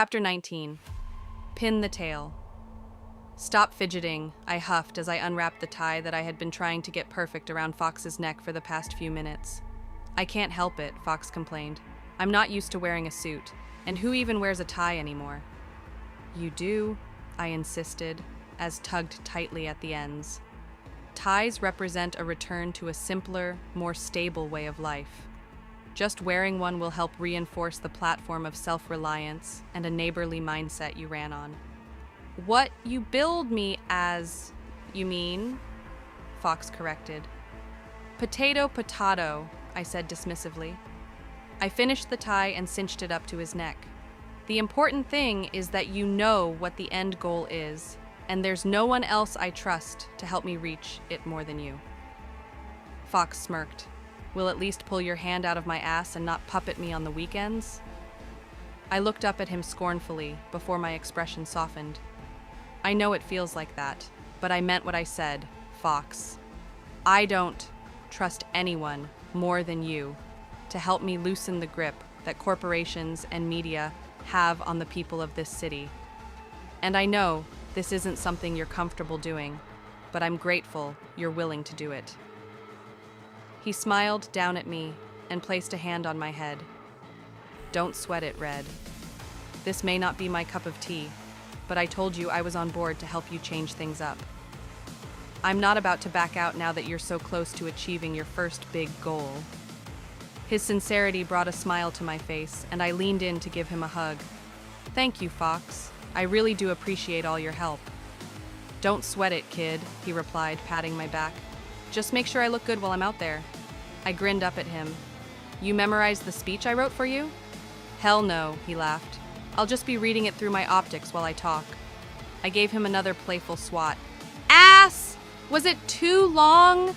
Chapter 19. Pin the tail. Stop fidgeting, I huffed as I unwrapped the tie that I had been trying to get perfect around Fox's neck for the past few minutes. I can't help it, Fox complained. I'm not used to wearing a suit, and who even wears a tie anymore? You do, I insisted, as tugged tightly at the ends. Ties represent a return to a simpler, more stable way of life. Just wearing one will help reinforce the platform of self-reliance and a neighborly mindset you ran on. What you billed me as, you mean? Fox corrected. Potato, I said dismissively. I finished the tie and cinched it up to his neck. The important thing is that you know what the end goal is, and there's no one else I trust to help me reach it more than you. Fox smirked. Will at least pull your hand out of my ass and not puppet me on the weekends? I looked up at him scornfully before my expression softened. I know it feels like that, but I meant what I said, Fox. I don't trust anyone more than you to help me loosen the grip that corporations and media have on the people of this city. And I know this isn't something you're comfortable doing, but I'm grateful you're willing to do it. He smiled down at me and placed a hand on my head. Don't sweat it, Red. This may not be my cup of tea, but I told you I was on board to help you change things up. I'm not about to back out now that you're so close to achieving your first big goal. His sincerity brought a smile to my face, and I leaned in to give him a hug. Thank you, Fox. I really do appreciate all your help. Don't sweat it, kid, he replied, patting my back. Just make sure I look good while I'm out there. I grinned up at him. You memorized the speech I wrote for you? Hell no, he laughed. I'll just be reading it through my optics while I talk. I gave him another playful swat. Ass! Was it too long?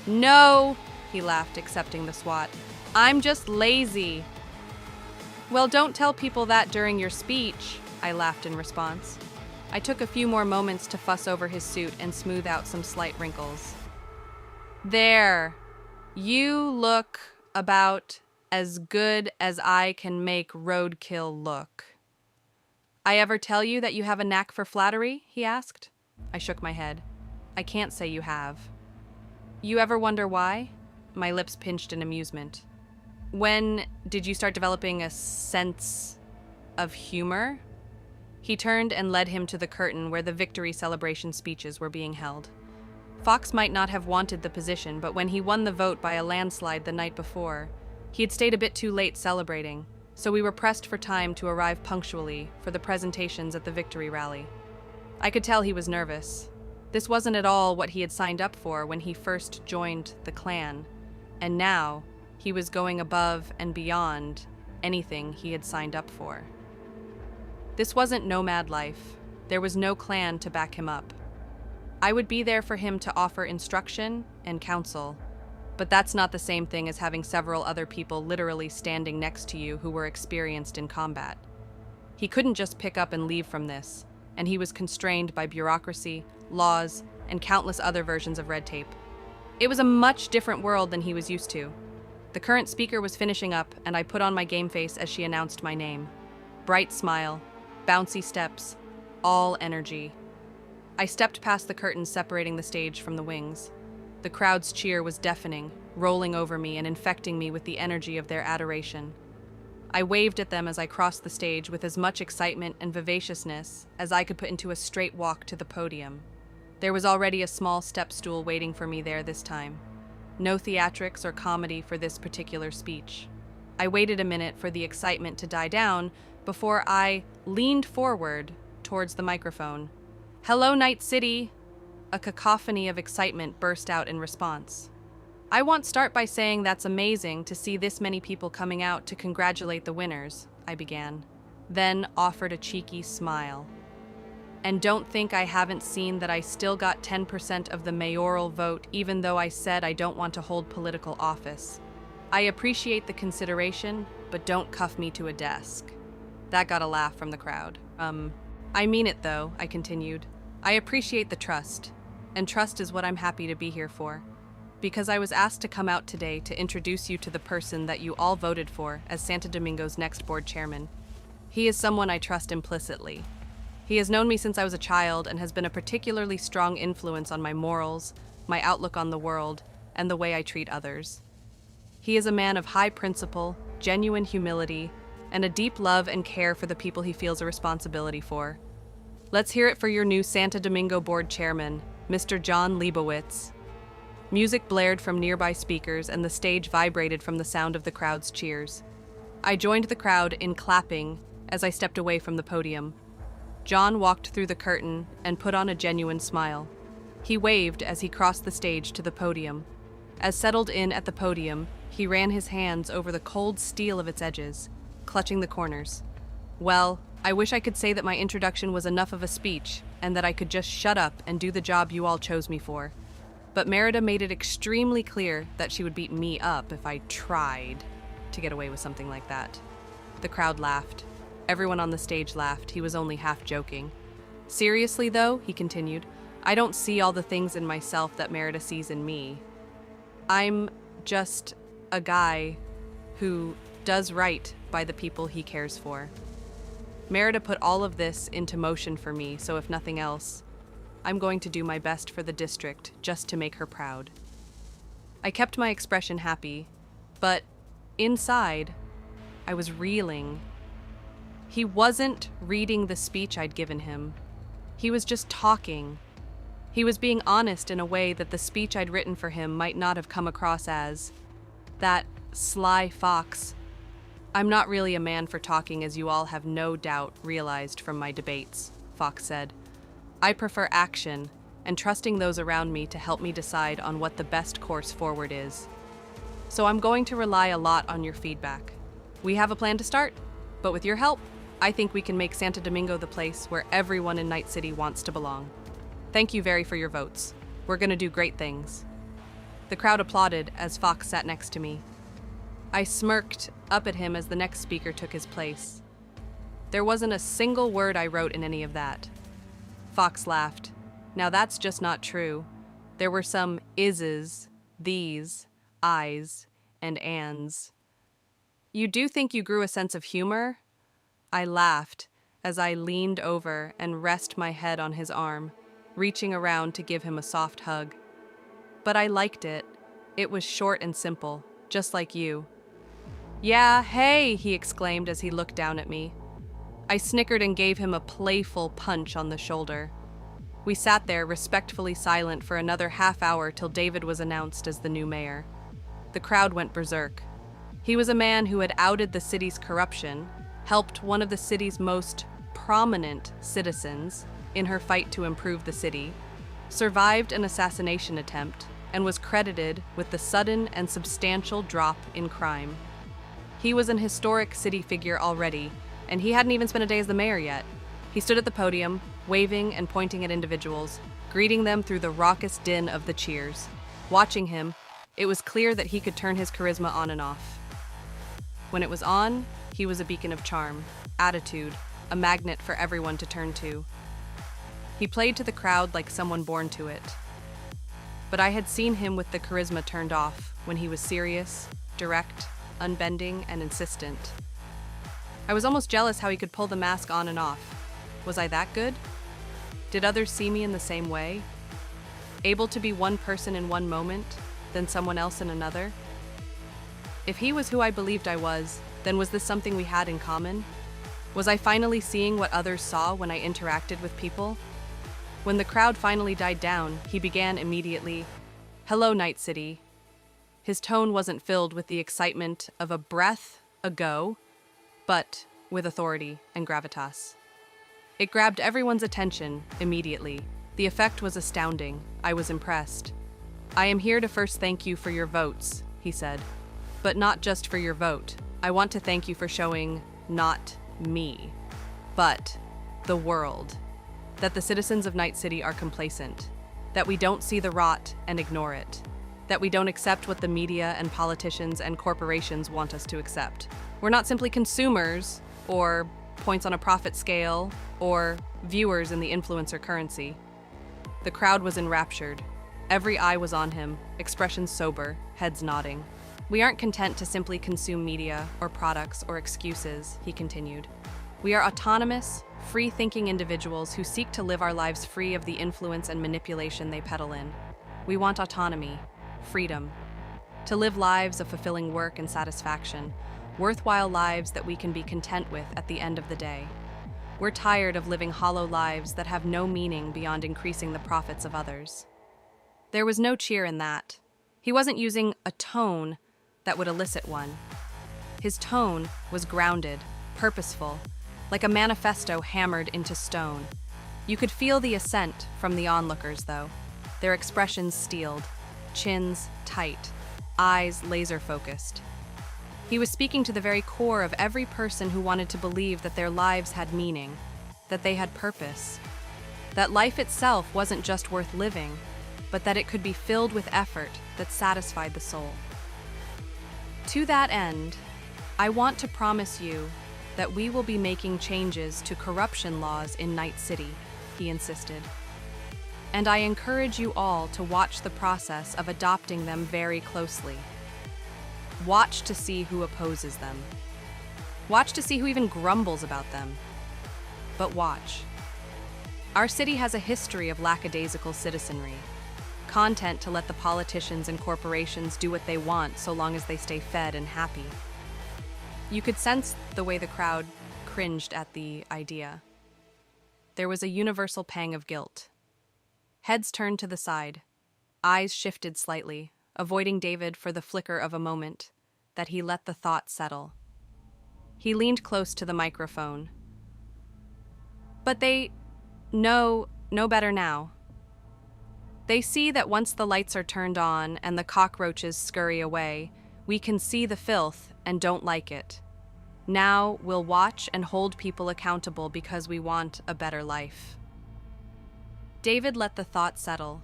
No, he laughed, accepting the swat. I'm just lazy. Well, don't tell people that during your speech, I laughed in response. I took a few more moments to fuss over his suit and smooth out some slight wrinkles. There. You look about as good as I can make roadkill look. I ever tell you that you have a knack for flattery? He asked. I shook my head. I can't say you have. You ever wonder why? My lips pinched in amusement. When did you start developing a sense of humor? He turned and led him to the curtain where the victory celebration speeches were being held. Fox might not have wanted the position, but when he won the vote by a landslide the night before, he had stayed a bit too late celebrating, so we were pressed for time to arrive punctually for the presentations at the victory rally. I could tell he was nervous. This wasn't at all what he had signed up for when he first joined the clan, and now he was going above and beyond anything he had signed up for. This wasn't nomad life. There was no clan to back him up. I would be there for him to offer instruction and counsel, but that's not the same thing as having several other people literally standing next to you who were experienced in combat. He couldn't just pick up and leave from this, and he was constrained by bureaucracy, laws, and countless other versions of red tape. It was a much different world than he was used to. The current speaker was finishing up, and I put on my game face as she announced my name. Bright smile, bouncy steps, all energy. I stepped past the curtains separating the stage from the wings. The crowd's cheer was deafening, rolling over me and infecting me with the energy of their adoration. I waved at them as I crossed the stage with as much excitement and vivaciousness as I could put into a straight walk to the podium. There was already a small step stool waiting for me there this time. No theatrics or comedy for this particular speech. I waited a minute for the excitement to die down before I leaned forward towards the microphone. Hello, Night City! A cacophony of excitement burst out in response. I want to start by saying that's amazing to see this many people coming out to congratulate the winners, I began, then offered a cheeky smile. And don't think I haven't seen that I still got 10% of the mayoral vote even though I said I don't want to hold political office. I appreciate the consideration, but don't cuff me to a desk. That got a laugh from the crowd. I mean it though, I continued. I appreciate the trust, and trust is what I'm happy to be here for. Because I was asked to come out today to introduce you to the person that you all voted for as Santo Domingo's next board chairman. He is someone I trust implicitly. He has known me since I was a child and has been a particularly strong influence on my morals, my outlook on the world, and the way I treat others. He is a man of high principle, genuine humility, and a deep love and care for the people he feels a responsibility for. Let's hear it for your new Santo Domingo board chairman, Mr. John Leibowitz. Music blared from nearby speakers and the stage vibrated from the sound of the crowd's cheers. I joined the crowd in clapping as I stepped away from the podium. John walked through the curtain and put on a genuine smile. He waved as he crossed the stage to the podium. As settled in at the podium, he ran his hands over the cold steel of its edges, clutching the corners. Well, I wish I could say that my introduction was enough of a speech and that I could just shut up and do the job you all chose me for. But Merida made it extremely clear that she would beat me up if I tried to get away with something like that. The crowd laughed. Everyone on the stage laughed. He was only half joking. Seriously, though, he continued, I don't see all the things in myself that Merida sees in me. I'm just a guy who does right by the people he cares for. Merida put all of this into motion for me, so if nothing else, I'm going to do my best for the district just to make her proud. I kept my expression happy, but inside, I was reeling. He wasn't reading the speech I'd given him. He was just talking. He was being honest in a way that the speech I'd written for him might not have come across as. That sly fox. I'm not really a man for talking, as you all have no doubt realized from my debates, Fox said. I prefer action and trusting those around me to help me decide on what the best course forward is. So I'm going to rely a lot on your feedback. We have a plan to start, but with your help, I think we can make Santo Domingo the place where everyone in Night City wants to belong. Thank you very for your votes. We're going to do great things. The crowd applauded as Fox sat next to me. I smirked up at him as the next speaker took his place. There wasn't a single word I wrote in any of that. Fox laughed. Now that's just not true. There were some is's, these, I's, and ands. You do think you grew a sense of humor? I laughed as I leaned over and rested my head on his arm, reaching around to give him a soft hug. But I liked it. It was short and simple, just like you. Yeah, hey, he exclaimed as he looked down at me. I snickered and gave him a playful punch on the shoulder. We sat there respectfully silent for another half hour till David was announced as the new mayor. The crowd went berserk. He was a man who had outed the city's corruption, helped one of the city's most prominent citizens in her fight to improve the city, survived an assassination attempt, and was credited with the sudden and substantial drop in crime. He was an historic city figure already, and he hadn't even spent a day as the mayor yet. He stood at the podium, waving and pointing at individuals, greeting them through the raucous din of the cheers. Watching him, it was clear that he could turn his charisma on and off. When it was on, he was a beacon of charm, attitude, a magnet for everyone to turn to. He played to the crowd like someone born to it. But I had seen him with the charisma turned off when he was serious, direct, unbending, and insistent. I was almost jealous how he could pull the mask on and off. Was I that good? Did others see me in the same way? Able to be one person in one moment, then someone else in another? If he was who I believed I was, then was this something we had in common? Was I finally seeing what others saw when I interacted with people? When the crowd finally died down, he began immediately, "Hello, Night City." His tone wasn't filled with the excitement of a breath ago, but with authority and gravitas. It grabbed everyone's attention immediately. The effect was astounding. I was impressed. "I am here to first thank you for your votes," he said. "But not just for your vote. I want to thank you for showing not me, but the world, that the citizens of Night City are complacent, that we don't see the rot and ignore it, that we don't accept what the media and politicians and corporations want us to accept. We're not simply consumers, or points on a profit scale, or viewers in the influencer currency." The crowd was enraptured. Every eye was on him, expressions sober, heads nodding. "We aren't content to simply consume media or products or excuses," he continued. We are autonomous, free-thinking individuals who seek to live our lives free of the influence and manipulation they peddle in. We want autonomy, freedom, to live lives of fulfilling work and satisfaction, worthwhile lives that we can be content with at the end of the day. We're tired of living hollow lives that have no meaning beyond increasing the profits of others. There was no cheer in that. He wasn't using a tone that would elicit one. His tone was grounded, purposeful, like a manifesto hammered into stone. You could feel the assent from the onlookers, though, their expressions steeled, chins tight, eyes laser-focused. He was speaking to the very core of every person who wanted to believe that their lives had meaning, that they had purpose, that life itself wasn't just worth living, but that it could be filled with effort that satisfied the soul. To that end, I want to promise you that we will be making changes to corruption laws in Night City, he insisted. And I encourage you all to watch the process of adopting them very closely. Watch to see who opposes them. Watch to see who even grumbles about them. But watch. Our city has a history of lackadaisical citizenry, content to let the politicians and corporations do what they want so long as they stay fed and happy. You could sense the way the crowd cringed at the idea. There was a universal pang of guilt. Heads turned to the side, eyes shifted slightly, avoiding David for the flicker of a moment that he let the thought settle. He leaned close to the microphone. But they know no better now. They see that once the lights are turned on and the cockroaches scurry away, we can see the filth and don't like it. Now we'll watch and hold people accountable because we want a better life. David let the thought settle.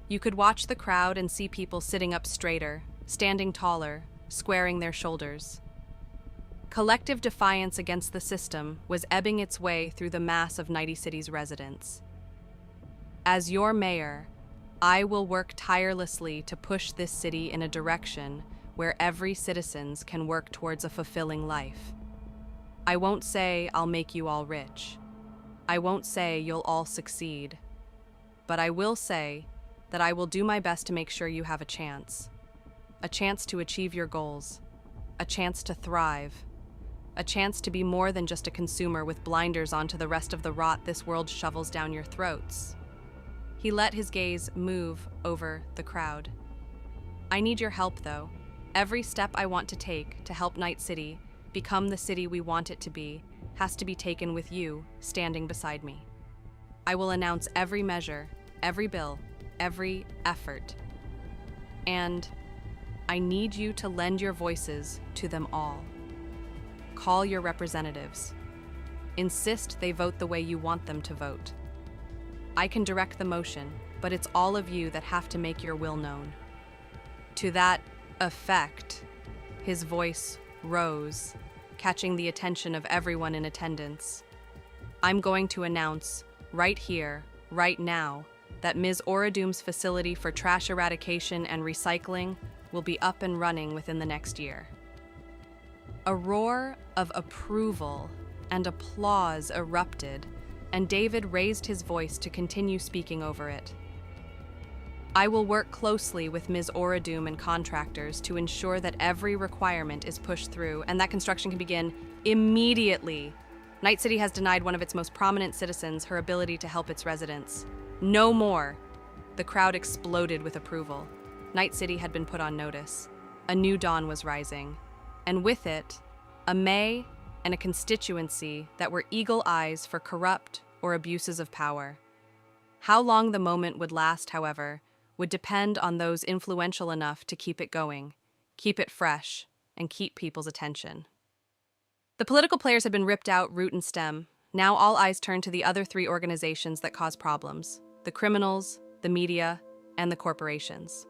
You could watch the crowd and see people sitting up straighter, standing taller, squaring their shoulders. Collective defiance against the system was ebbing its way through the mass of Night City's residents. As your mayor, I will work tirelessly to push this city in a direction where every citizen can work towards a fulfilling life. I won't say I'll make you all rich. I won't say you'll all succeed. But I will say that I will do my best to make sure you have a chance to achieve your goals, a chance to thrive, a chance to be more than just a consumer with blinders onto the rest of the rot this world shovels down your throats. He let his gaze move over the crowd. I need your help, though. Every step I want to take to help Night City become the city we want it to be has to be taken with you standing beside me. I will announce every measure, every bill, every effort. And I need you to lend your voices to them all. Call your representatives. Insist they vote the way you want them to vote. I can direct the motion, but it's all of you that have to make your will known. To that effect, his voice rose, catching the attention of everyone in attendance. I'm going to announce, right here, right now, that Ms. Oradoom's facility for trash eradication and recycling will be up and running within the next year. A roar of approval and applause erupted, and David raised his voice to continue speaking over it. I will work closely with Ms. Oradoom and contractors to ensure that every requirement is pushed through and that construction can begin immediately. Night City has denied one of its most prominent citizens her ability to help its residents. No more! The crowd exploded with approval. Night City had been put on notice. A new dawn was rising, and with it, a May and a constituency that were eagle eyes for corrupt or abuses of power. How long the moment would last, however, would depend on those influential enough to keep it going, keep it fresh, and keep people's attention. The political players had been ripped out root and stem. Now all eyes turned to the other three organizations that cause problems: the criminals, the media, and the corporations.